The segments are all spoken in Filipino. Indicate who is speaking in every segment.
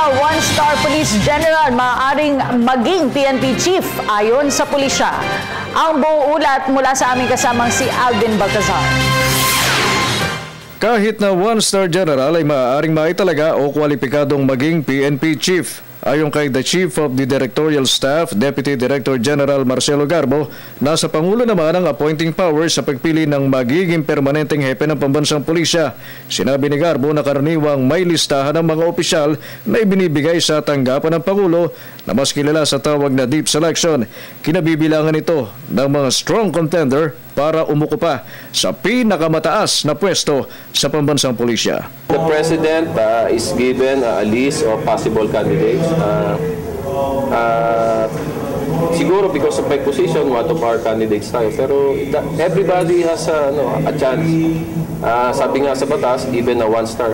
Speaker 1: one-star police general maaaring maging PNP chief ayon sa pulisya. Ang buong ulat mula sa aming kasamang si Alvin Baltazar.
Speaker 2: Kahit na one-star general ay maaaring maitalaga o kwalipikadong maging PNP chief. Ayon kay the Chief of the Directorial Staff, Deputy Director General Marcelo Garbo, nasa Pangulo naman ang appointing power sa pagpili ng magiging permanenteng hepe ng pambansang pulisya. Sinabi ni Garbo na karaniwang may listahan ng mga opisyal na ibinibigay sa tanggapan ng Pangulo na mas kilala sa tawag na deep selection. Kinabibilangan ito ng mga strong contender para umuko pa sa pinakamataas na pwesto sa pambansang pulisya.
Speaker 3: The President is given a list of possible candidates. Siguro because of my position, one of our candidates tayo. Pero everybody has a chance. Sabi nga sa batas, even a one-star.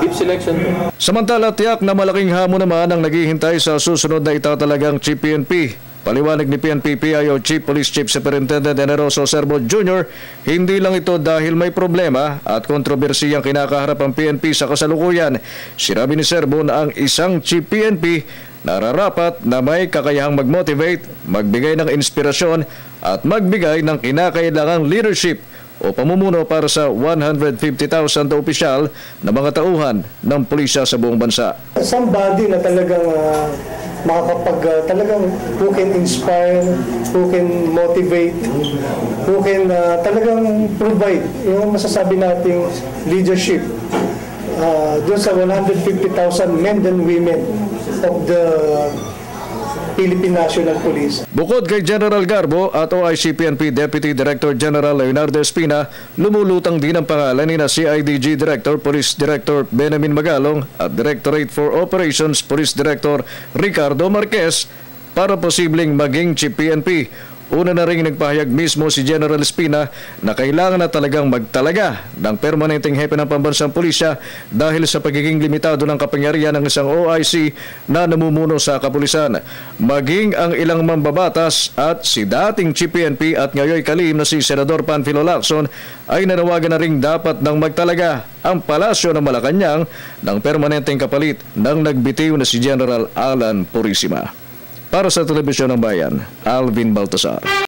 Speaker 3: Deep selection.
Speaker 2: Samantala, tiyak na malaking hamon naman ang naghihintay sa susunod na itatalagang Chief PNP. Paliwanag ni PNP-PIO Chief Police Chief Superintendent Generoso Serbo Jr., hindi lang ito dahil may problema at kontrobersiyang kinakaharap ang PNP sa kasalukuyan. Sinabi ni Serbo na ang isang Chief PNP nararapat na may kakayahang mag-motivate, magbigay ng inspirasyon at magbigay ng kinakailangang leadership o pamumuno para sa 150,000 na opisyal na mga tauhan ng pulisya sa buong bansa.
Speaker 4: Somebody na talagang talagang who can inspire, who can motivate, who can talagang provide yung masasabi nating leadership doon sa 150,000 men and women of the Philippine National Police.
Speaker 2: Bukod kay General Garbo at OIC PNP Deputy Director General Leonardo Espina, lumulutang din ang pangalan ni CIDG Director Police Director Benjamin Magalong at Directorate for Operations Police Director Ricardo Marquez para posibleng maging Chief PNP. Una na rin nagpahayag mismo si General Espina na kailangan na talagang magtalaga ng permanenteng hepe ng pambansang pulisya dahil sa pagiging limitado ng kapangyarihan ng isang OIC na namumuno sa kapulisan. Maging ang ilang mambabatas at si dating Chief PNP at ngayoy kalihim na si Senador Panfilo Lacson ay nanawagan na rin dapat ng magtalaga ang palasyo ng Malacanang ng permanenteng kapalit ng nagbitiw na si General Alan Purisima. Para sa Telebisyon ng Bayan, Alvin Baltazar.